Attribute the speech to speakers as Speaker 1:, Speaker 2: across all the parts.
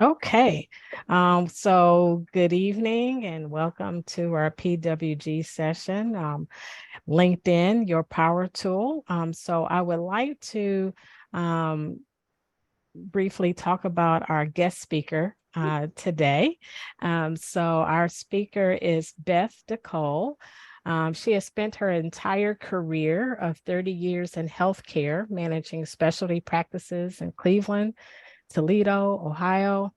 Speaker 1: Okay. So good evening and welcome to our PWG session, LinkedIn, your power tool. So I would like to um, briefly talk about our guest speaker today. So our speaker is Beth DeCole. She has spent her entire career of 30 years in healthcare, managing specialty practices in Cleveland, Toledo, Ohio,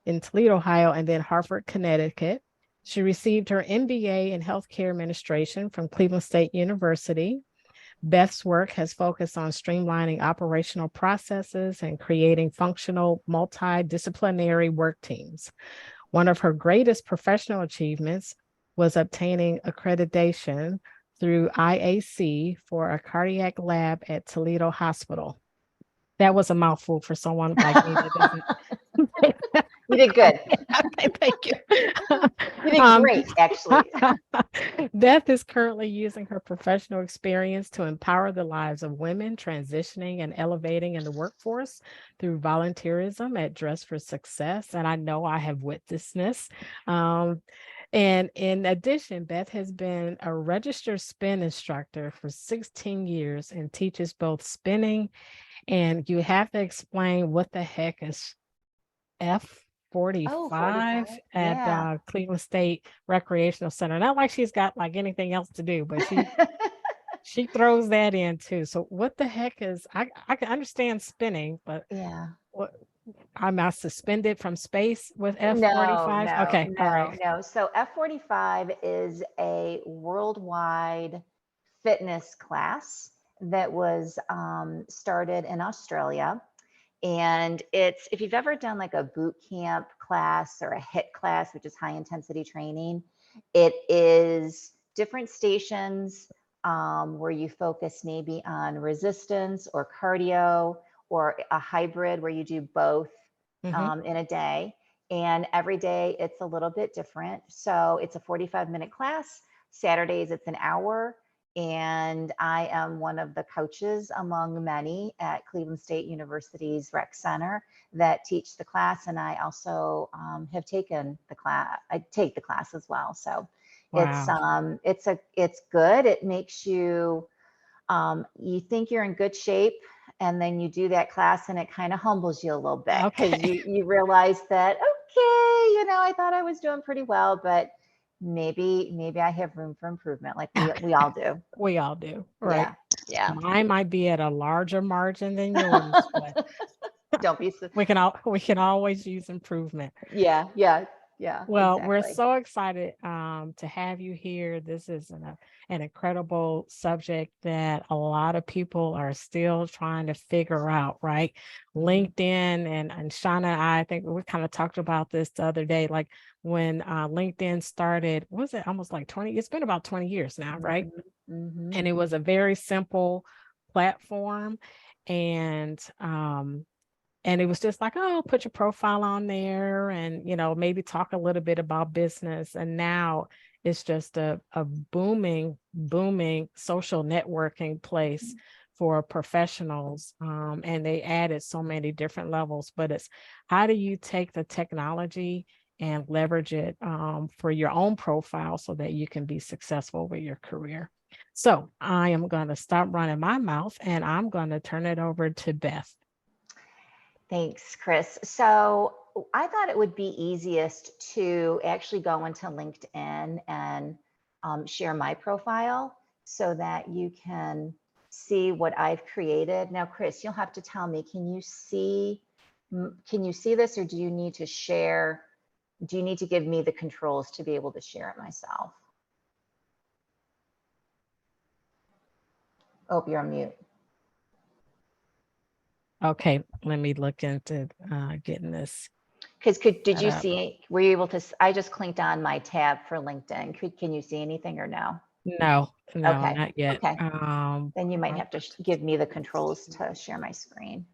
Speaker 1: and then Hartford, Connecticut. She received her MBA in healthcare administration from Cleveland State University. Beth's work has focused on streamlining operational processes and creating functional multidisciplinary work teams. One of her greatest professional achievements was obtaining accreditation through IAC for a cardiac lab at Toledo Hospital. That was a mouthful for someone like me that doesn't.
Speaker 2: You did good.
Speaker 1: Okay, thank you.
Speaker 2: You did great, actually.
Speaker 1: Beth is currently using her professional experience to empower the lives of women transitioning and elevating in the workforce through volunteerism at Dress for Success. And I know I have witnessed this. And in addition, Beth has been a registered spin instructor for 16 years and teaches both spinning, and you have to explain what the heck is
Speaker 2: Oh,
Speaker 1: F45
Speaker 2: 45.
Speaker 1: at
Speaker 2: Yeah.
Speaker 1: Cleveland State Recreational Center. Not like she's got like anything else to do, but she throws that in too. So what the heck is I can understand spinning, but
Speaker 2: Yeah.
Speaker 1: what I'm not suspended from space with
Speaker 2: No,
Speaker 1: F45.
Speaker 2: no,
Speaker 1: Okay, all
Speaker 2: no,
Speaker 1: right.
Speaker 2: no. So F45 is a worldwide fitness class that was started in Australia. And it's, if you've ever done like a boot camp class or a HIIT class, which is high intensity training, it is different stations where you focus maybe on resistance or cardio, or a hybrid where you do both
Speaker 1: Mm-hmm.
Speaker 2: in a day. And every day it's a little bit different. So it's a 45-minute class. Saturdays it's an hour. And I am one of the coaches among many at Cleveland State University's Rec Center that teach the class. And I also have taken the class. I take the class as well. So
Speaker 1: Wow.
Speaker 2: it's good. It makes you you think you're in good shape, and then you do that class and it kind of humbles you a little bit because
Speaker 1: Okay.
Speaker 2: you realize that, okay, I thought I was doing pretty well, but maybe I have room for improvement, like we all do.
Speaker 1: We all do, right?
Speaker 2: Yeah. Yeah.
Speaker 1: Mine might be at a larger margin than yours, but
Speaker 2: Don't be
Speaker 1: we can always use improvement.
Speaker 2: yeah, yeah, yeah,
Speaker 1: Well, we're
Speaker 2: exactly.
Speaker 1: so excited to have you here. This is an incredible subject that a lot of people are still trying to figure out, right?
Speaker 2: Mhm.
Speaker 1: LinkedIn and Shauna and I think we kind of talked about this the other day, like when LinkedIn started, what was it almost like 20? It's been about 20 years now, right?
Speaker 2: Mhm. Mhm.
Speaker 1: And it was a very simple platform. And it was just like, oh, put your profile on there and, maybe talk a little bit about business. And now it's just a booming social networking place for professionals. And they added so many different levels, but it's how do you take the technology and leverage it for your own profile so that you can be successful with your career. So I am going to stop running my mouth and I'm going to turn it over to Beth.
Speaker 2: Thanks, Chris. So I thought it would be easiest to actually go into LinkedIn and share my profile so that you can see what I've created. Now, Chris, you'll have to tell me, can you see this, or do you need to share? Do you need to give me the controls to be able to share it myself? Oh, you're on mute.
Speaker 1: Okay, let me look into getting this
Speaker 2: Because did
Speaker 1: set
Speaker 2: you
Speaker 1: up.
Speaker 2: see, were you able to, I just clicked on my tab for LinkedIn. Can you see anything or no?
Speaker 1: No, no,
Speaker 2: Okay,
Speaker 1: not yet.
Speaker 2: okay. Then you might have to
Speaker 1: Robert,
Speaker 2: give me the controls to share my screen.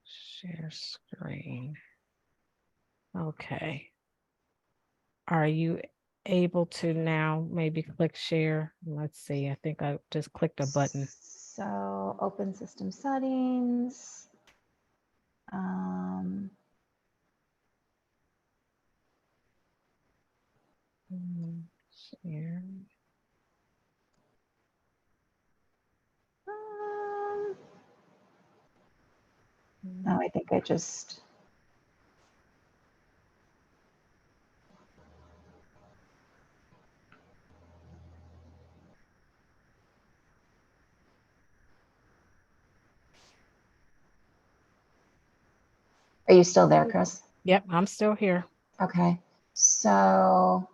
Speaker 1: share screen. Okay. Are you able to now maybe click share? Let's see. I think I just clicked a button.
Speaker 2: So open system settings. Um,
Speaker 1: Share.
Speaker 2: No, I think I just. Are you still there, Chris?
Speaker 1: Yep, I'm still here.
Speaker 2: Okay. So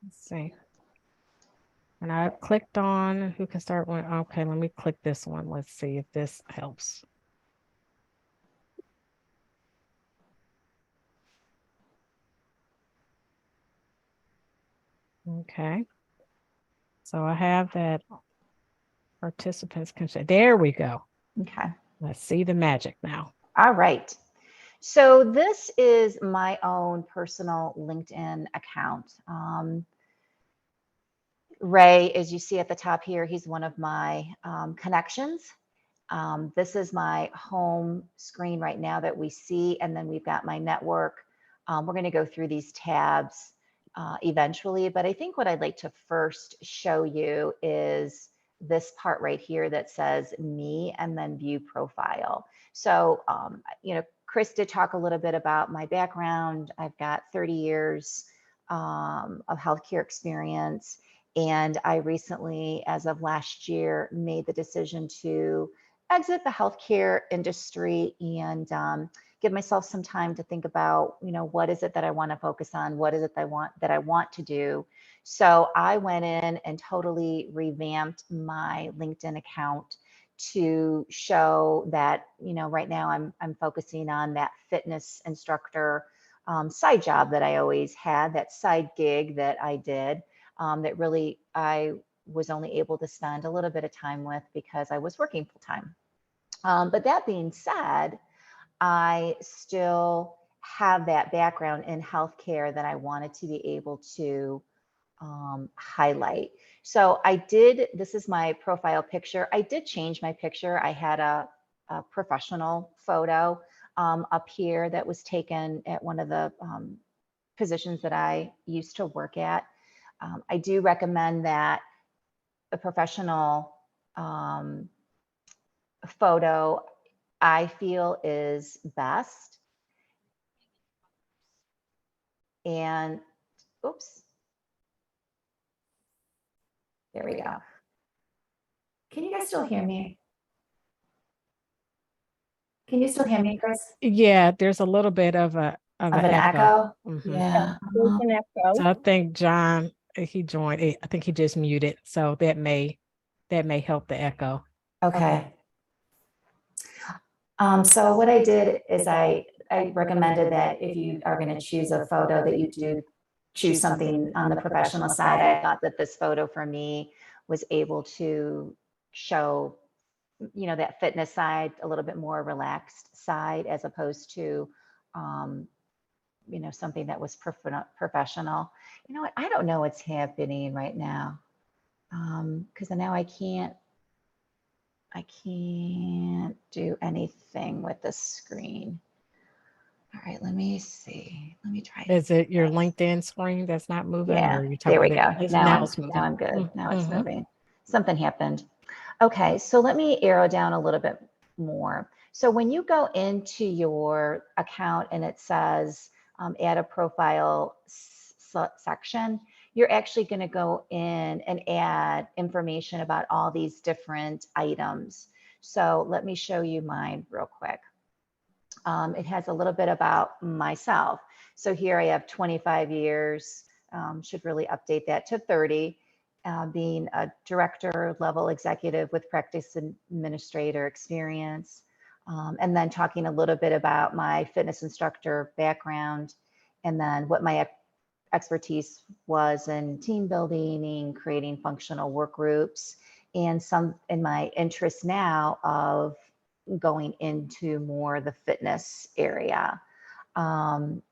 Speaker 1: Let's see. And I clicked on who can start one. Okay, let me click this one. Let's see if this helps. Okay. So I have that participants can share. There we go.
Speaker 2: okay.
Speaker 1: Let's see the magic now.
Speaker 2: All right. So this is my own personal LinkedIn account. Ray, as you see at the top here, he's one of my connections. This is my home screen right now that we see, and then we've got my network. We're going to go through these tabs eventually, but I think what I'd like to first show you is this part right here that says me and then view profile. So, Chris did talk a little bit about my background. I've got 30 years of healthcare experience. And I recently, as of last year, made the decision to exit the healthcare industry and give myself some time to think about, what is it that I want to focus on? What is it that I want to do? So I went in and totally revamped my LinkedIn account to show that, right now I'm focusing on that fitness instructor side job that I always had, that side gig that I did, that really I was only able to spend a little bit of time with because I was working full time. But that being said, I still have that background in healthcare that I wanted to be able to highlight. So this is my profile picture. I did change my picture. I had a professional photo up here that was taken at one of the positions that I used to work at. I do recommend that a professional photo, I feel, is best. And oops, there we go. Can you guys still hear me? Can you still hear me, Chris?
Speaker 1: Yeah, there's a little bit of an
Speaker 2: echo?
Speaker 1: Mhm.
Speaker 2: Yeah.
Speaker 1: So I think John, he joined. I think he just muted. So that may help the echo.
Speaker 2: Okay. So what I did is I recommended that if you are going to choose a photo, that you do choose something on the professional side. I thought that this photo for me was able to show, that fitness side, a little bit more relaxed side, as opposed to, something that was professional. You know what? I don't know what's happening right now, because now I can't do anything with the screen. All right, let me see. Let me try.
Speaker 1: Is it your LinkedIn screen that's not moving?
Speaker 2: Yeah,
Speaker 1: Or you
Speaker 2: there we
Speaker 1: talking
Speaker 2: go.
Speaker 1: about
Speaker 2: Now
Speaker 1: it's moving.
Speaker 2: I'm good. Now it's
Speaker 1: Mhm.
Speaker 2: moving. Something happened. Okay, so let me arrow down a little bit more. So when you go into your account and it says add a profile section, you're actually going to go in and add information about all these different items. So let me show you mine real quick. It has a little bit about myself. So here I have 25 years, should really update that to 30, being a director level executive with practice administrator experience. And then talking a little bit about my fitness instructor background, and then what my expertise was in team building and creating functional work groups, and some in my interest now of going into more the fitness area. Down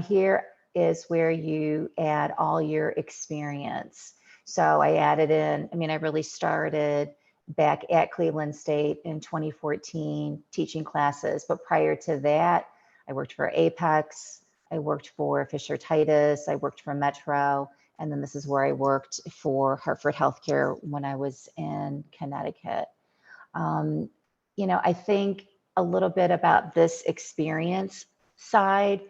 Speaker 2: here is where you add all your experience. So I added in, I really started back at Cleveland State in 2014 teaching classes, but prior to that, I worked for Apex. I worked for Fisher Titus, I worked for Metro, and then this is where I worked for Hartford Healthcare when I was in Connecticut. You know, I think a little bit about this experience side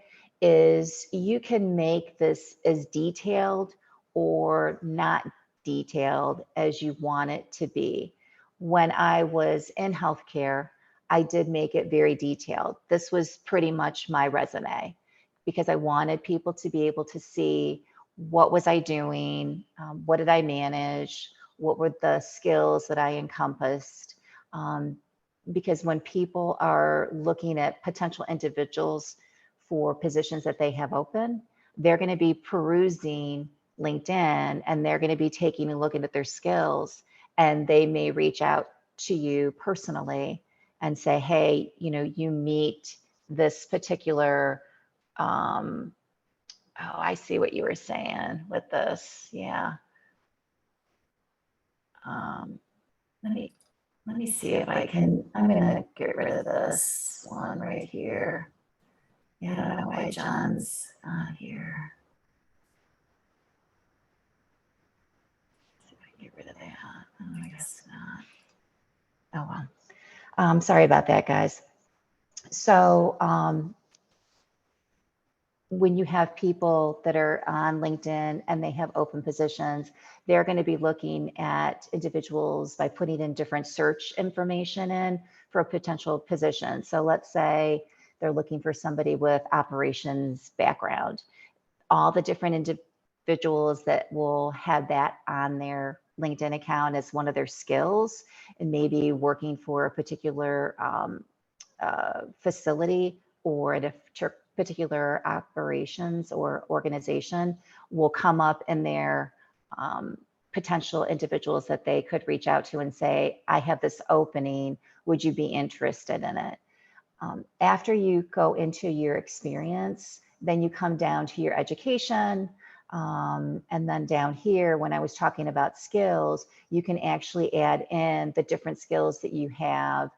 Speaker 2: is you can make this as detailed or not detailed as you want it to be. When I was in healthcare, I did make it very detailed. This was pretty much my resume because I wanted people to be able to see what was I doing, what did I manage, what were the skills that I encompassed. Because when people are looking at potential individuals for positions that they have open, they're going to be perusing LinkedIn and they're going to be taking a look at their skills, and they may reach out to you personally and say, hey, you know, you meet this particular, oh, I see what you were saying with this. Yeah. Let me see if I can, I'm gonna get rid of this one right here. Yeah, I don't know why John's on here. See if I can get rid of that. Oh, I guess not. Oh, well. Sorry about that, guys. So when you have people that are on LinkedIn and they have open positions, they're going to be looking at individuals by putting in different search information in for a potential position. So let's say they're looking for somebody with operations background. All the different individuals that will have that on their LinkedIn account as one of their skills, and maybe working for a particular facility or at a particular operations or organization, will come up in their potential individuals that they could reach out to and say, I have this opening, would you be interested in it? After you go into your experience, then you come down to your education. And then down here, when I was talking about skills, you can actually add in the different skills that you have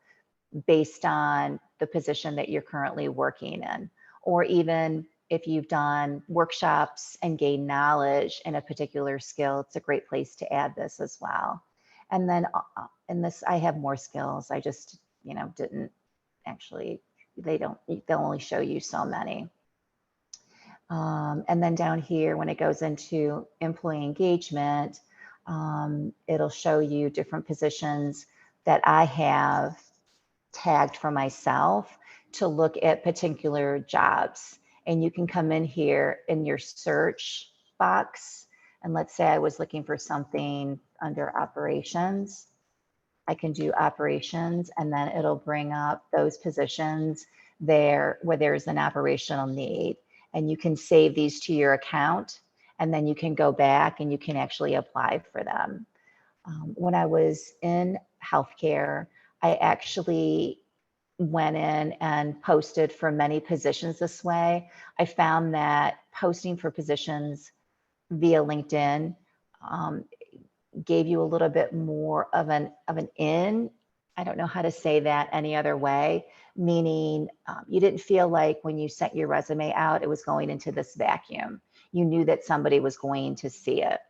Speaker 2: based on the position that you're currently working in. Or even if you've done workshops and gained knowledge in a particular skill, it's a great place to add this as well. And then in this, I have more skills. I just, you know, didn't actually, they'll only show you so many. And then down here, when it goes into employee engagement, it'll show you different positions that I have tagged for myself to look at particular jobs. And you can come in here in your search box. And let's say I was looking for something under operations. I can do operations, and then it'll bring up those positions there where there's an operational need. And you can save these to your account, and then you can go back and you can actually apply for them. When I was in healthcare, I actually went in and posted for many positions this way. I found that posting for positions via LinkedIn gave you a little bit more of an in. I don't know how to say that any other way, meaning you didn't feel like when you sent your resume out, it was going into this vacuum. You knew that somebody was going to see it.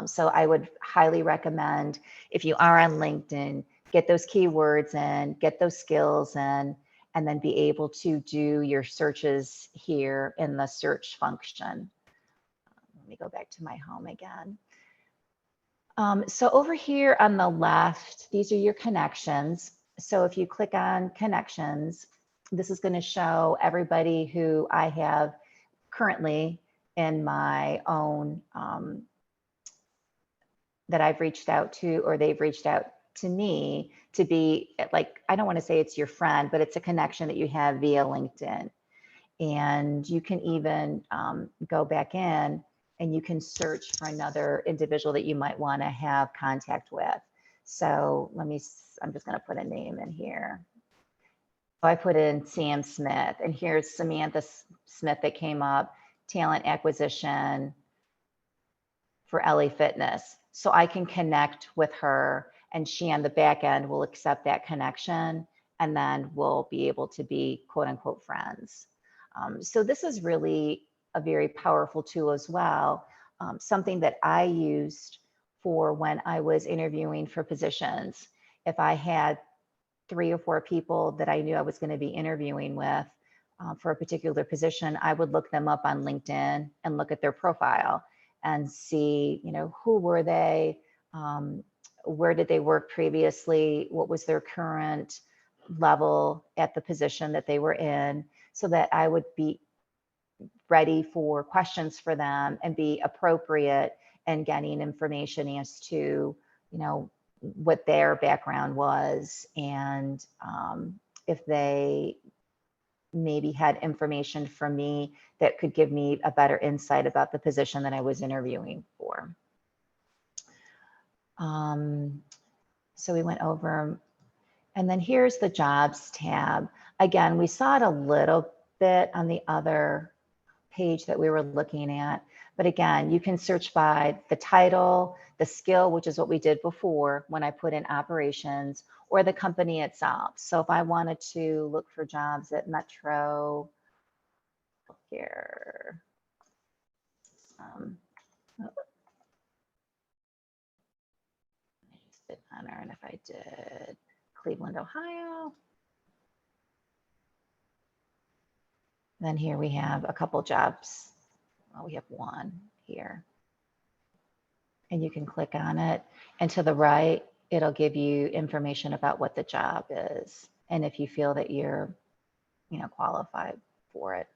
Speaker 2: So I would highly recommend, if you are on LinkedIn, get those keywords in, get those skills in, and then be able to do your searches here in the search function. Let me go back to my home again. So over here on the left, these are your connections. So if you click on connections, this is going to show everybody who I have currently in my own that I've reached out to, or they've reached out to me to be like, I don't want to say it's your friend, but it's a connection that you have via LinkedIn. And you can even go back in and you can search for another individual that you might want to have contact with. So I'm just going to put a name in here. So I put in Sam Smith, and here's Samantha Smith that came up, talent acquisition for LA Fitness. So I can connect with her, and she on the back end will accept that connection, and then we'll be able to be quote unquote friends. So this is really a very powerful tool as well. Something that I used for when I was interviewing for positions. If I had 3 or 4 people that I knew I was going to be interviewing with for a particular position, I would look them up on LinkedIn and look at their profile and see, who were they, where did they work previously, what was their current level at the position that they were in, so that I would be ready for questions for them and be appropriate in getting information as to, what their background was, and if they maybe had information from me that could give me a better insight about the position that I was interviewing for. So we went over, and then here's the jobs tab. Again, we saw it a little bit on the other page that we were looking at. But again, you can search by the title, the skill, which is what we did before when I put in operations, or the company itself. So if I wanted to look for jobs at Metro here, and if I did Cleveland, Ohio, then here we have a couple jobs. Well, we have one here. And you can click on it, and to the right, it'll give you information about what the job is and if you feel that you're, qualified for it.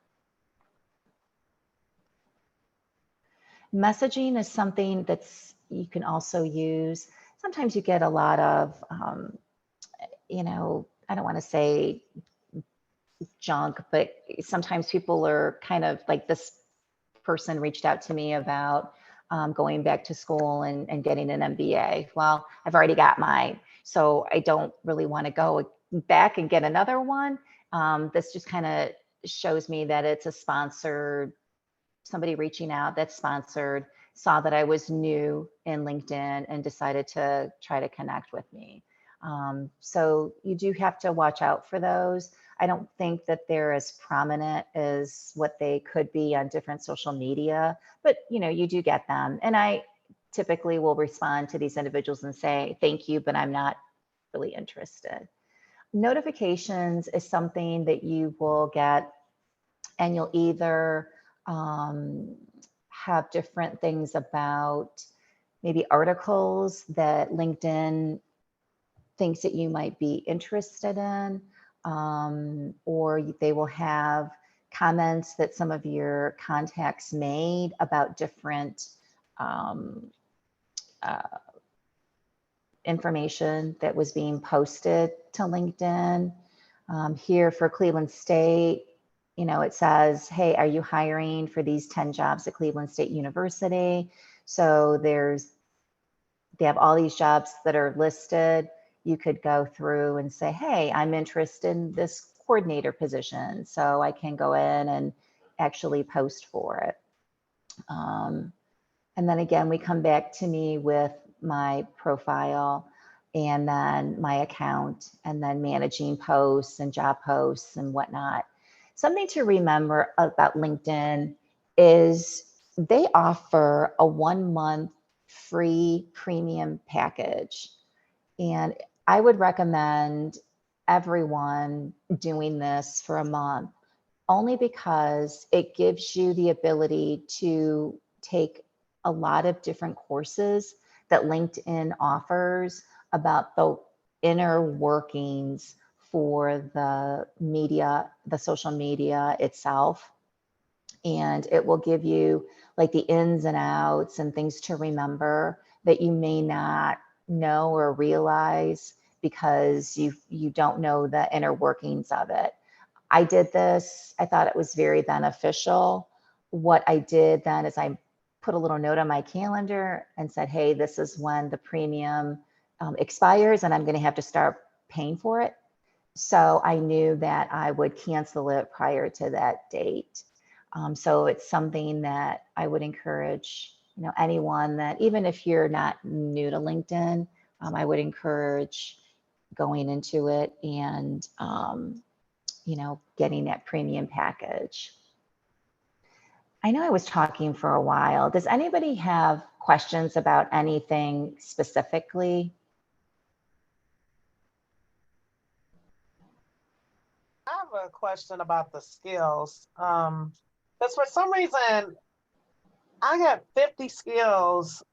Speaker 2: Messaging is something that's you can also use. Sometimes you get a lot of, I don't want to say junk, but sometimes people are kind of like, this person reached out to me about going back to school and getting an MBA. Well, I've already got mine, so I don't really want to go back and get another one. This just kind of shows me that it's a sponsored, somebody reaching out that's sponsored, saw that I was new in LinkedIn and decided to try to connect with me. So you do have to watch out for those. I don't think that they're as prominent as what they could be on different social media, but you do get them. And I typically will respond to these individuals and say, thank you, but I'm not really interested. Notifications is something that you will get, and you'll either have different things about maybe articles that LinkedIn thinks that you might be interested in, or they will have comments that some of your contacts made about different information that was being posted to LinkedIn. Here for Cleveland State, it says, hey, are you hiring for these 10 jobs at Cleveland State University? So they have all these jobs that are listed. You could go through and say, hey, I'm interested in this coordinator position, so I can go in and actually post for it. And then again, we come back to me with my profile and then my account, and then managing posts and job posts and whatnot. Something to remember about LinkedIn is they offer a 1-month free premium package. And I would recommend everyone doing this for a month, only because it gives you the ability to take a lot of different courses that LinkedIn offers about the inner workings for the media, the social media itself. And it will give you like the ins and outs and things to remember that you may not know or realize because you don't know the inner workings of it. I did this, I thought it was very beneficial. What I did then is I put a little note on my calendar and said, hey, this is when the premium expires and I'm going to have to start paying for it. So I knew that I would cancel it prior to that date. So it's something that I would encourage, anyone that, even if you're not new to LinkedIn, I would encourage going into it and, getting that premium package. I know I was talking for a while. Does anybody have questions about anything specifically?
Speaker 3: I have a question about the skills. Because for some reason, I got 50 skills.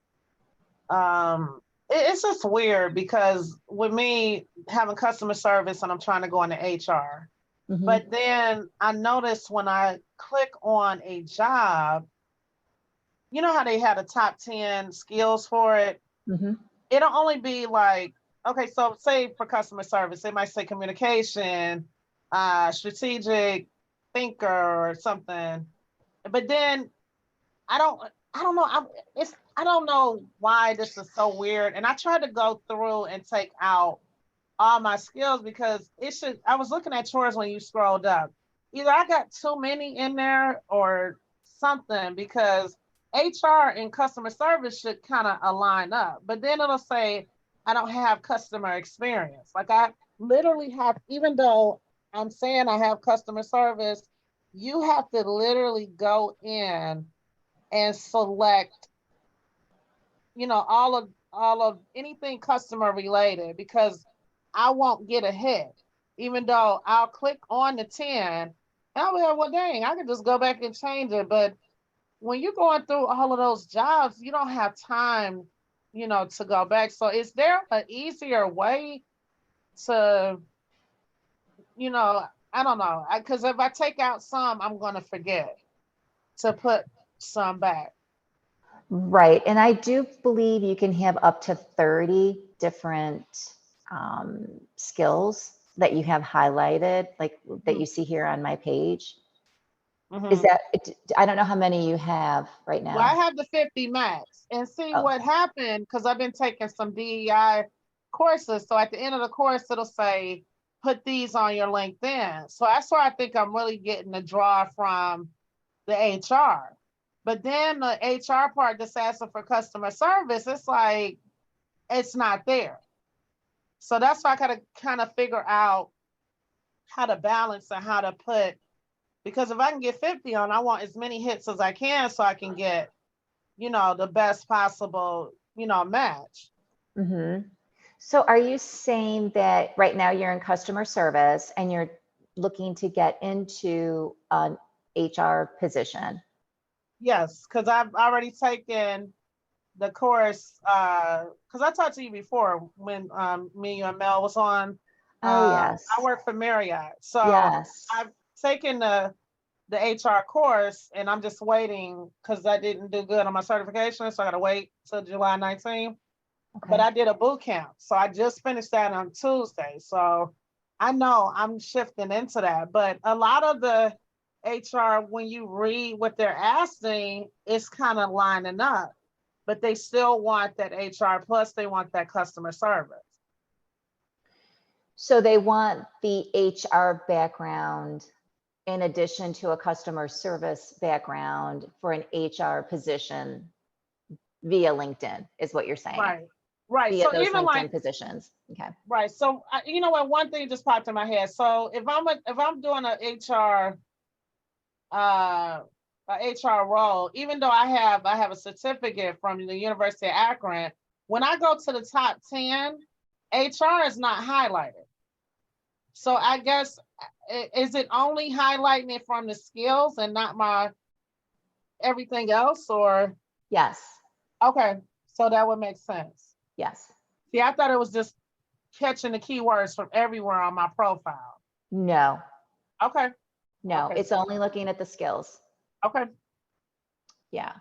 Speaker 3: It's just weird because with me having customer service and I'm trying to go into HR,
Speaker 2: Mhm.
Speaker 3: but then I noticed when I click on a job, you know how they had a top 10 skills for it?
Speaker 2: Mhm.
Speaker 3: It'll only be like, okay, so say for customer service, they might say communication, strategic thinker or something. But then I don't know. I don't know why this is so weird. And I tried to go through and take out all my skills because I was looking at yours when you scrolled up. Either I got too many in there or something because HR and customer service should kind of align up. But then it'll say I don't have customer experience. Like I literally have, even though I'm saying I have customer service, you have to literally go in and select, all of anything customer related because I won't get ahead, even though I'll click on the 10 and I'll be like, well, dang, I can just go back and change it. But when you're going through all of those jobs, you don't have time, to go back. So is there an easier way to, I don't know, because if I take out some, I'm going to forget to put some back.
Speaker 2: Right. And I do believe you can have up to 30 different skills that you have highlighted, like that you see here on my page. Is
Speaker 3: Mhm.
Speaker 2: that, I don't know how many you have right
Speaker 3: Well, I
Speaker 2: now.
Speaker 3: have the 50 max and see
Speaker 2: Oh,
Speaker 3: what happened because I've been taking some DEI courses. So at the end of the course, it'll say, put these on your LinkedIn. So that's where I think I'm really getting the draw from the HR. But then the HR part that's asking for customer service, it's like, it's not there. So that's why I gotta kind of figure out how to balance and how to put, because if I can get 50 on, I want as many hits as I can so I can get the best possible, match.
Speaker 2: mm-hmm. So are you saying that right now you're in customer service and you're looking to get into an HR position?
Speaker 3: Yes, because I've already taken the course, because I talked to you before when me and Mel was on.
Speaker 2: Oh,
Speaker 3: I
Speaker 2: yes.
Speaker 3: work for Marriott. So
Speaker 2: Yes.
Speaker 3: I've taken the HR course and I'm just waiting because I didn't do good on my certification. So I got to wait till July 19th. But
Speaker 2: Okay.
Speaker 3: I did a boot camp. So I just finished that on Tuesday. So I know I'm shifting into that. But a lot of the HR, when you read what they're asking, it's kind of lining up, but they still want that HR plus they want that customer service.
Speaker 2: So they want the HR background in addition to a customer service background for an HR position via LinkedIn, is what you're saying,
Speaker 3: Right. Right.
Speaker 2: via
Speaker 3: So
Speaker 2: those
Speaker 3: even
Speaker 2: LinkedIn
Speaker 3: like,
Speaker 2: positions. Okay.
Speaker 3: right. So you know what? One thing just popped in my head. So if I'm doing a HR uh HR role, even though I have a certificate from the University of Akron, when I go to the top 10, HR is not highlighted. So I guess is it only highlighting it from the skills and not my everything else or
Speaker 2: Yes.
Speaker 3: okay, so that would make sense.
Speaker 2: Yes.
Speaker 3: See, I thought it was just catching the keywords from everywhere on my profile.
Speaker 2: No,
Speaker 3: Okay.
Speaker 2: no,
Speaker 3: Okay.
Speaker 2: it's only looking at the skills.
Speaker 3: Okay.
Speaker 2: Yeah.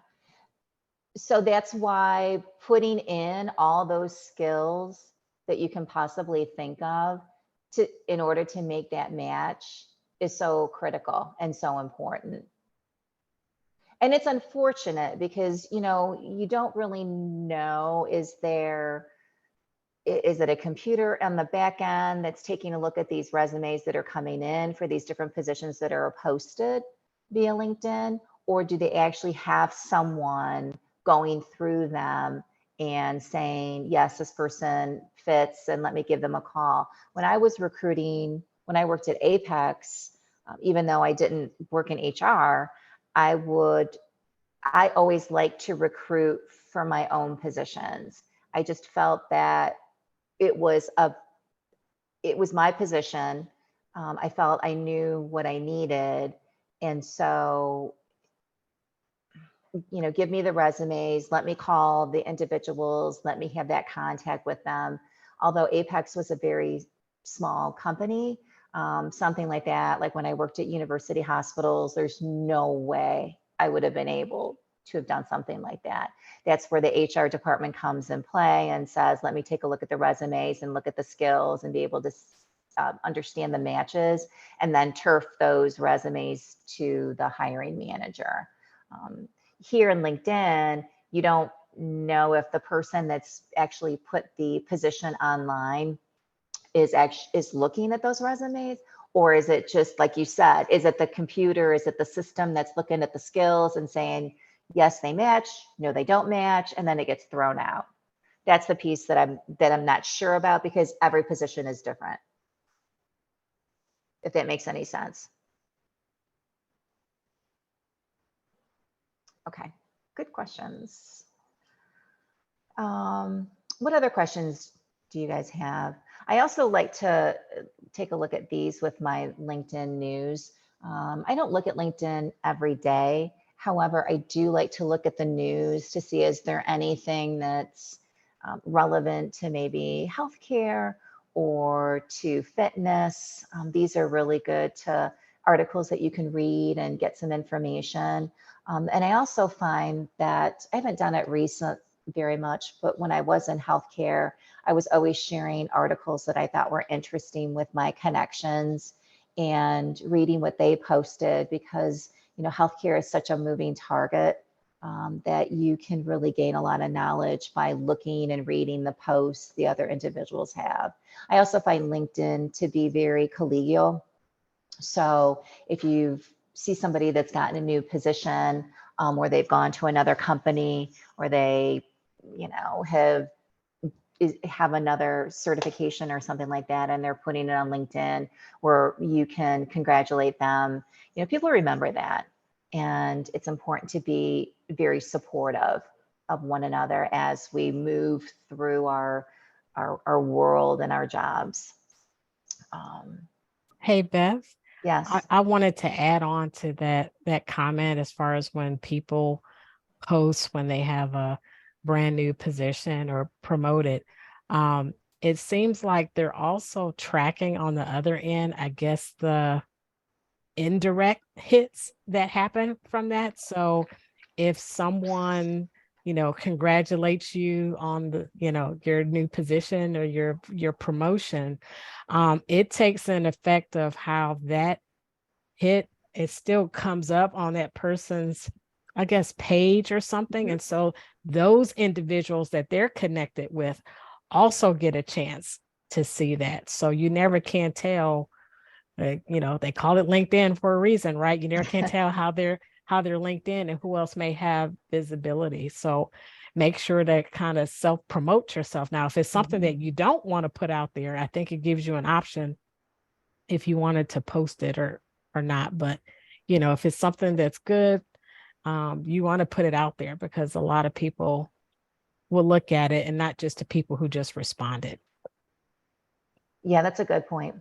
Speaker 2: So that's why putting in all those skills that you can possibly think of in order to make that match is so critical and so important. And it's unfortunate because, you don't really know, is it a computer on the back end that's taking a look at these resumes that are coming in for these different positions that are posted via LinkedIn? Or do they actually have someone going through them and saying, yes, this person fits and let me give them a call? When I was recruiting, when I worked at Apex, even though I didn't work in HR, I always like to recruit for my own positions. I just felt that it was my position. I felt I knew what I needed. And so, give me the resumes, let me call the individuals, let me have that contact with them. Although Apex was a very small company, something like that, like when I worked at university hospitals, there's no way I would have been able to have done something like that. That's where the HR department comes in play and says, let me take a look at the resumes and look at the skills and be able to understand the matches and then turf those resumes to the hiring manager. Here in LinkedIn, you don't know if the person that's actually put the position online is looking at those resumes, or is it just like you said, is it the computer, is it the system that's looking at the skills and saying, yes, they match, no, they don't match, and then it gets thrown out. That's the piece that I'm not sure about, because every position is different, if that makes any sense. Okay, good questions. What other questions do you guys have? I also like to take a look at these with my LinkedIn news. I don't look at LinkedIn every day. However, I do like to look at the news to see, is there anything that's relevant to maybe healthcare or to fitness? These are really good articles that you can read and get some information. And I also find that I haven't done it very much, but when I was in healthcare, I was always sharing articles that I thought were interesting with my connections and reading what they posted, because healthcare is such a moving target that you can really gain a lot of knowledge by looking and reading the posts the other individuals have. I also find LinkedIn to be very collegial. So if you see somebody that's gotten a new position, or they've gone to another company, or they have another certification or something like that, and they're putting it on LinkedIn where you can congratulate them, people remember that. And it's important to be very supportive of one another as we move through our world and our jobs.
Speaker 1: Hey, Beth.
Speaker 2: Yes.
Speaker 1: I wanted to add on to that comment as far as when people post when they have a brand new position or promoted. It seems like they're also tracking on the other end, I guess, the indirect hits that happen from that. So if someone congratulates you on the your new position or your promotion, it takes an effect of how that hit, it still comes up on that person's, I guess, page or something. And so those individuals that they're connected with also get a chance to see that. So you never can tell, they call it LinkedIn for a reason, right? You never can tell how they're LinkedIn and who else may have visibility. So make sure to kind of self-promote yourself. Now, if it's something that you don't want to put out there, I think it gives you an option if you wanted to post it or not. But if it's something that's good, you want to put it out there, because a lot of people will look at it, and not just the people who just responded.
Speaker 2: Yeah, that's a good point.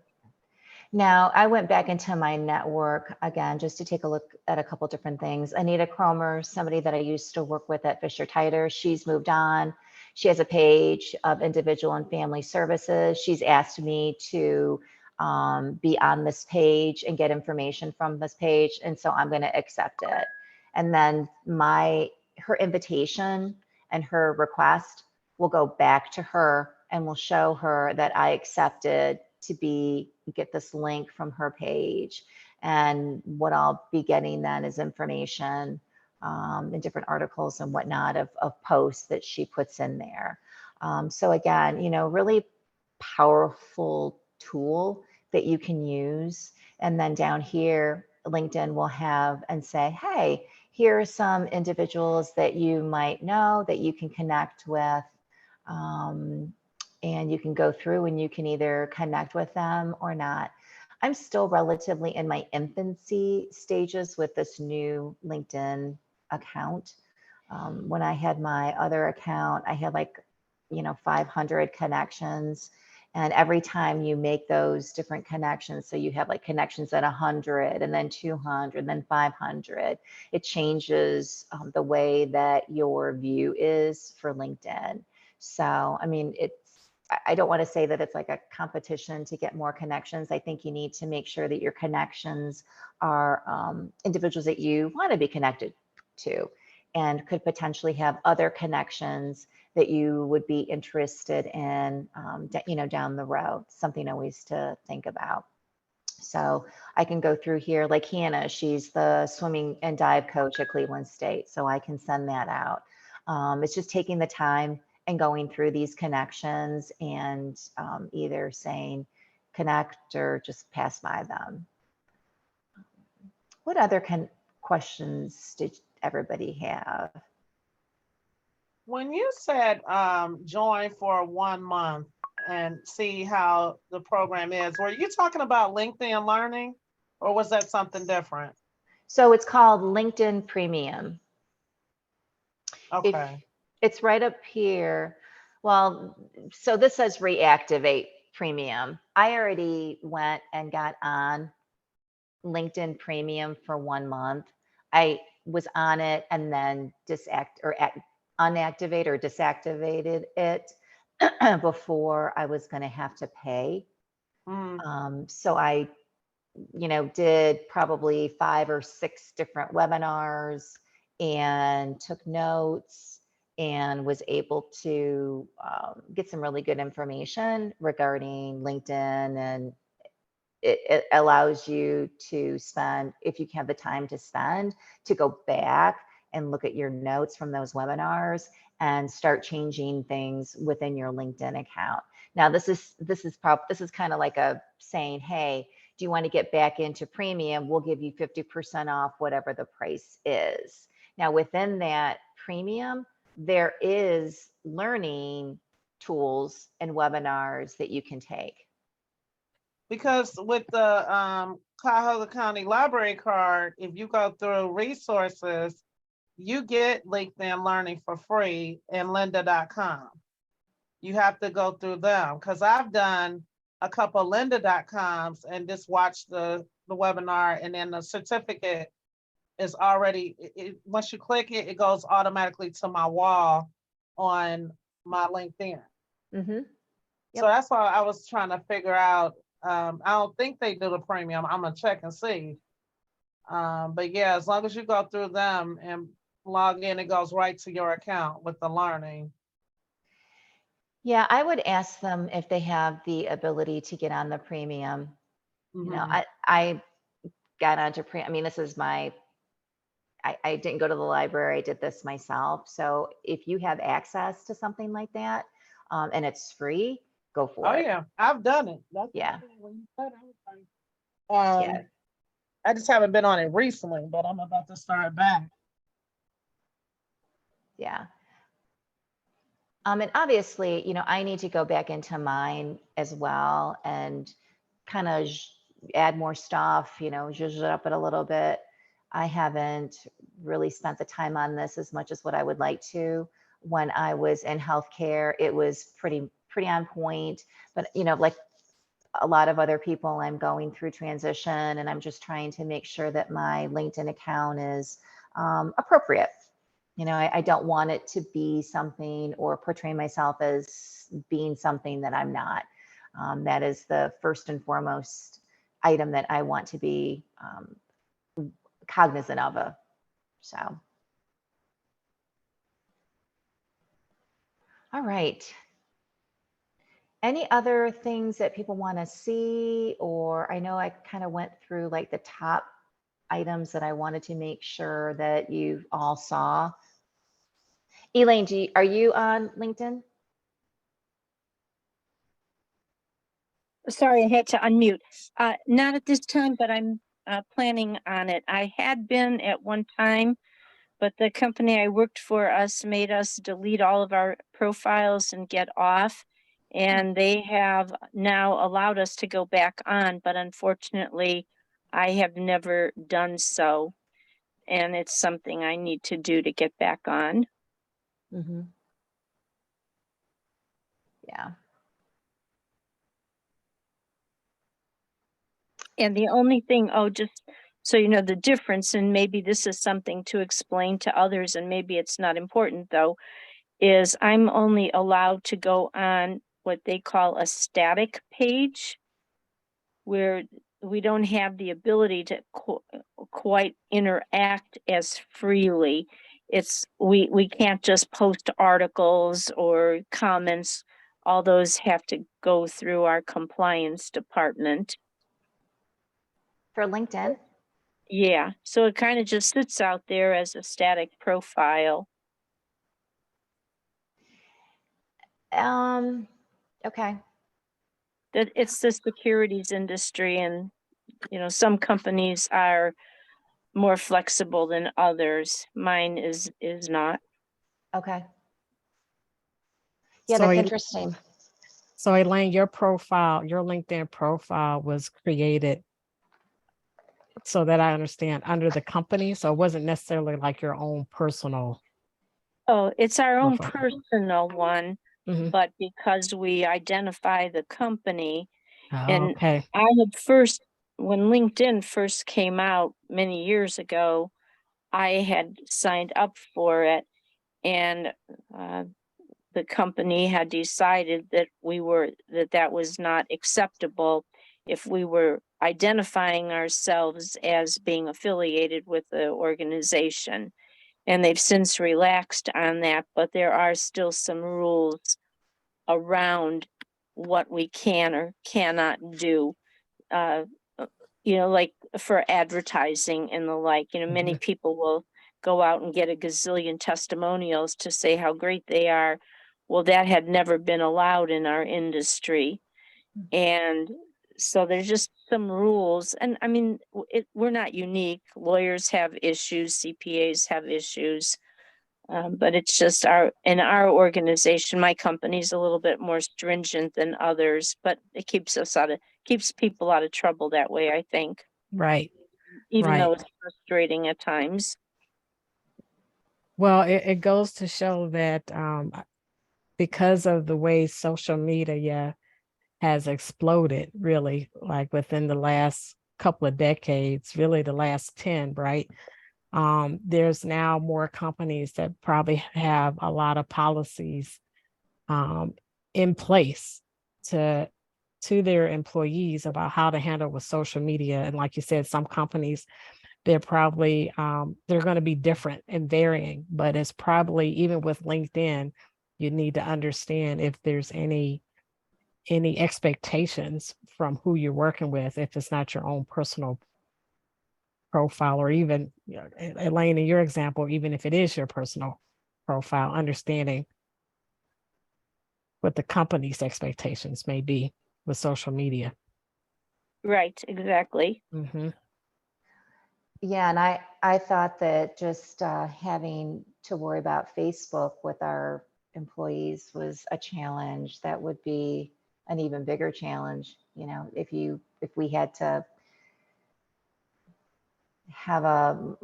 Speaker 2: Now, I went back into my network again, just to take a look at a couple different things. Anita Cromer, somebody that I used to work with at Fisher Tighter, she's moved on. She has a page of individual and family services. She's asked me to be on this page and get information from this page. And so I'm going to accept it. And then her invitation and her request will go back to her, and will show her that I accepted to get this link from her page. And what I'll be getting then is information in different articles and whatnot of posts that she puts in there. So again, really powerful tool that you can use. And then down here, LinkedIn will have and say, hey, here are some individuals that you might know that you can connect with. And you can go through and you can either connect with them or not. I'm still relatively in my infancy stages with this new LinkedIn account. When I had my other account, I had like, 500 connections. And every time you make those different connections, so you have like connections at 100 and then 200, then 500, it changes the way that your view is for LinkedIn. So, I mean, I don't want to say that it's like a competition to get more connections. I think you need to make sure that your connections are individuals that you want to be connected to and could potentially have other connections that you would be interested in, down the road. Something always to think about. So I can go through here, like Hannah, she's the swimming and dive coach at Cleveland State. So I can send that out. It's just taking the time and going through these connections and either saying connect or just pass by them. What other questions did everybody have?
Speaker 3: When you said join for 1 month and see how the program is, were you talking about LinkedIn Learning or was that something different?
Speaker 2: So it's called LinkedIn Premium.
Speaker 3: Okay.
Speaker 2: It's right up here. Well, so this says reactivate premium. I already went and got on LinkedIn Premium for 1 month. I was on it and then unactivate or deactivated it before I was going to have to pay. So I, did probably 5 or 6 different webinars and took notes and was able to get some really good information regarding LinkedIn. And it allows you to spend, if you have the time to spend, to go back and look at your notes from those webinars and start changing things within your LinkedIn account. Now, this is kind of like a saying, hey, do you want to get back into premium? We'll give you 50% off whatever the price is. Now, within that premium, there is learning tools and webinars that you can take.
Speaker 3: Because with the Cuyahoga County Library card, if you go through resources, you get LinkedIn Learning for free in lynda.com. You have to go through them because I've done a couple of lynda.coms and just watched the webinar, and then the certificate is already, once you click it, it goes automatically to my wall on my LinkedIn.
Speaker 2: Mm-hmm. Yep.
Speaker 3: So that's why I was trying to figure out. I don't think they do the premium. I'm gonna check and see. But yeah, as long as you go through them and log in, it goes right to your account with the learning.
Speaker 2: Yeah, I would ask them if they have the ability to get on the premium.
Speaker 3: Mm-hmm.
Speaker 2: I got onto I mean, this is I didn't go to the library, I did this myself. So if you have access to something like that, and it's free, go for it.
Speaker 3: Oh yeah, I've done it.
Speaker 2: Yeah.
Speaker 3: Yeah. I just haven't been on it recently, but I'm about to start back.
Speaker 2: Yeah. And obviously, I need to go back into mine as well and kind of add more stuff, zhuzh it up it a little bit. I haven't really spent the time on this as much as what I would like to. When I was in healthcare, it was pretty on point, but like a lot of other people, I'm going through transition and I'm just trying to make sure that my LinkedIn account is appropriate. I don't want it to be something or portray myself as being something that I'm not. That is the first and foremost item that I want to be cognizant of. So, all right. Any other things that people want to see? Or I know I kind of went through like the top items that I wanted to make sure that you all saw. Elaine, are you on LinkedIn?
Speaker 4: Sorry, I had to unmute. Not at this time, but I'm planning on it. I had been at one time, but the company I worked for made us delete all of our profiles and get off. And they have now allowed us to go back on, but unfortunately, I have never done so. And it's something I need to do to get back on.
Speaker 2: Mm-hmm. Yeah.
Speaker 4: And the only thing, just so you know, the difference, and maybe this is something to explain to others, and maybe it's not important though, is I'm only allowed to go on what they call a static page, where we don't have the ability to quite interact as freely. We can't just post articles or comments. All those have to go through our compliance department.
Speaker 2: For LinkedIn?
Speaker 4: Yeah, so it kind of just sits out there as a static profile.
Speaker 2: Okay.
Speaker 4: That it's the securities industry, and some companies are more flexible than others. Mine is not.
Speaker 2: Okay. Yeah,
Speaker 1: So,
Speaker 2: that's interesting.
Speaker 1: So Elaine, your LinkedIn profile was created, so that I understand, under the company. So it wasn't necessarily like your own personal.
Speaker 4: Oh, it's our own
Speaker 1: profile.
Speaker 4: personal one,
Speaker 1: Mhm.
Speaker 4: but because we identify the company, and
Speaker 1: Okay.
Speaker 4: I had first, when LinkedIn first came out many years ago, I had signed up for it, and the company had decided that that was not acceptable if we were identifying ourselves as being affiliated with the organization. And they've since relaxed on that, but there are still some rules around what we can or cannot do. Like for advertising and the like, many
Speaker 1: Mhm.
Speaker 4: people will go out and get a gazillion testimonials to say how great they are. Well, that had never been allowed in our industry. And so there's just some rules. And I mean, we're not unique. Lawyers have issues, CPAs have issues. But it's just in our organization, my company's a little bit more stringent than others, but it keeps people out of trouble that way, I think,
Speaker 1: Right.
Speaker 4: even
Speaker 1: Right.
Speaker 4: though it's frustrating at times.
Speaker 1: Well, it goes to show that because of the way social media has exploded, really, like within the last couple of decades, really the last 10, right? There's now more companies that probably have a lot of policies in place to their employees about how to handle with social media. And like you said, some companies, they're probably they're going to be different and varying, but it's probably, even with LinkedIn, you need to understand if there's any expectations from who you're working with, if it's not your own personal profile, or even, Elaine, in your example, even if it is your personal profile, understanding what the company's expectations may be with social media.
Speaker 4: Right, exactly.
Speaker 1: Mm-hmm.
Speaker 2: Yeah, and I thought that just having to worry about Facebook with our employees was a challenge. That would be an even bigger challenge, if we had to have a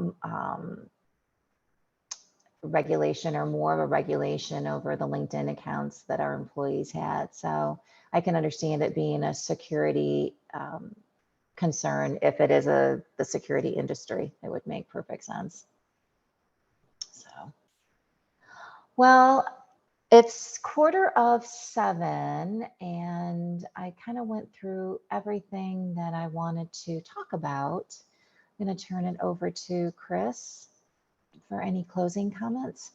Speaker 2: regulation, or more of a regulation over the LinkedIn accounts that our employees had. So I can understand it being a security concern. If it is the security industry, it would make perfect sense. So, well, it's 7:15, and I kind of went through everything that I wanted to talk about. I'm going to turn it over to Chris for any closing comments.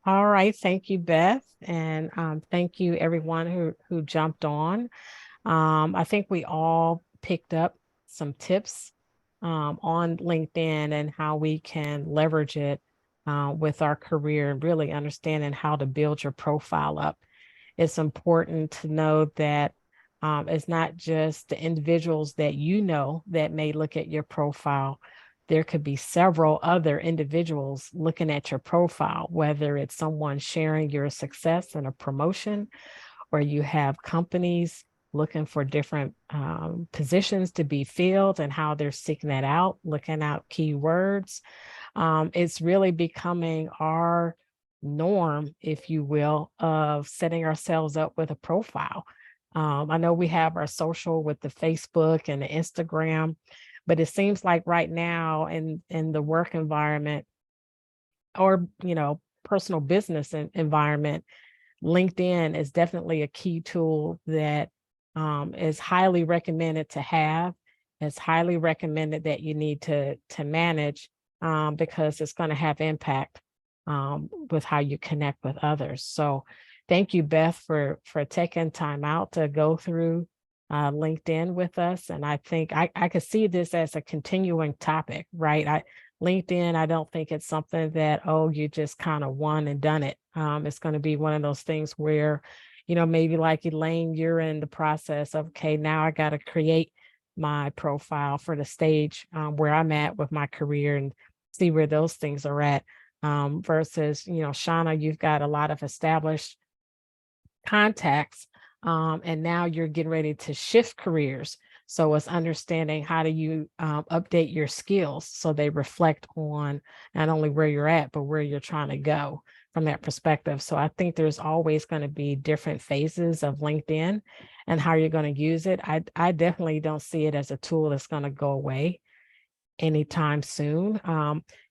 Speaker 1: All right. Thank you, Beth. And thank you, everyone who jumped on. I think we all picked up some tips on LinkedIn and how we can leverage it with our career, and really understanding how to build your profile up. It's important to know that it's not just the individuals that that may look at your profile. there could be several other individuals looking at your profile, whether it's someone sharing your success in a promotion, or you have companies looking for different positions to be filled and how they're seeking that out, looking out keywords. It's really becoming our norm, if you will, of setting ourselves up with a profile. I know we have our social with the Facebook and the Instagram, but it seems like right now in the work environment, or personal business environment, LinkedIn is definitely a key tool that is highly recommended to have. It's highly recommended that you need to manage, because it's going to have impact with how you connect with others. So thank you, Beth, for taking time out to go through LinkedIn with us. And I think I could see this as a continuing topic, right? LinkedIn, I don't think it's something that, oh, you just kind of won and done it. It's going to be one of those things where, maybe like Elaine, you're in the process of, okay, now I got to create my profile for the stage where I'm at with my career and see where those things are at. Versus, Shauna, you've got a lot of established contacts, and now you're getting ready to shift careers. So it's understanding how do you update your skills so they reflect on not only where you're at, but where you're trying to go from that perspective. So I think there's always going to be different phases of LinkedIn and how you're going to use it. I definitely don't see it as a tool that's going to go away anytime soon.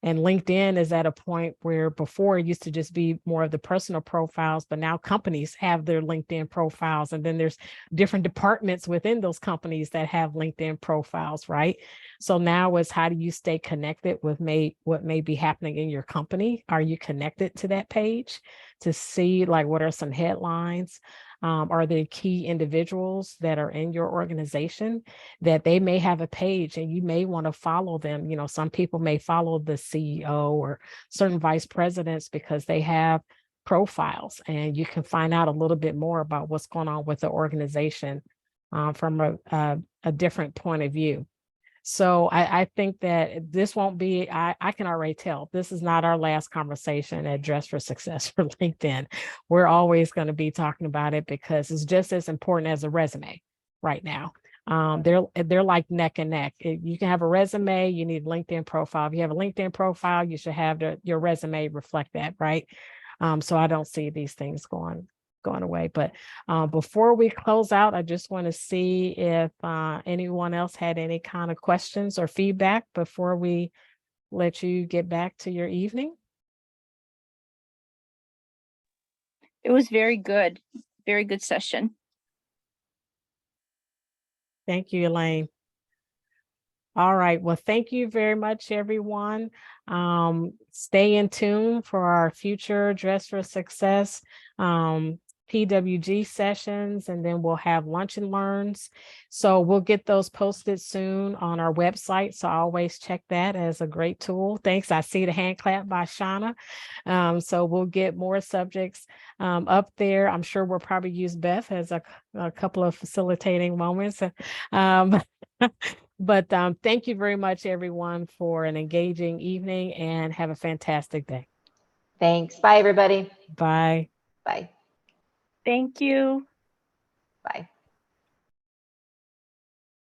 Speaker 1: And LinkedIn is at a point where before it used to just be more of the personal profiles, but now companies have their LinkedIn profiles, and then there's different departments within those companies that have LinkedIn profiles, right? So now it's how do you stay connected with what may be happening in your company? Are you connected to that page to see like what are some headlines? Are there key individuals that are in your organization that they may have a page and you may want to follow them? Some people may follow the CEO or certain vice presidents because they have profiles, and you can find out a little bit more about what's going on with the organization from a different point of view. So I think that this won't be, I can already tell, this is not our last conversation at Dress for Success for LinkedIn. We're always going to be talking about it because it's just as important as a resume right now. They're like neck and neck. You can have a resume, you need a LinkedIn profile. If you have a LinkedIn profile, you should have your resume reflect that, right? So I don't see these things going away. But before we close out, I just want to see if anyone else had any kind of questions or feedback before we let you get back to your evening.
Speaker 4: It was very good session.
Speaker 1: Thank you, Elaine. All right. Well, thank you very much, everyone. Stay in tune for our future Dress for Success PWG sessions, and then we'll have lunch and learns. So we'll get those posted soon on our website. So I always check that as a great tool. Thanks. I see the hand clap by Shauna. So we'll get more subjects up there. I'm sure we'll probably use Beth as a couple of facilitating moments. But thank you very much, everyone, for an engaging evening, and have a fantastic day.
Speaker 2: Thanks. Bye, everybody.
Speaker 1: Bye.
Speaker 2: Bye.
Speaker 4: Thank you.
Speaker 2: Bye.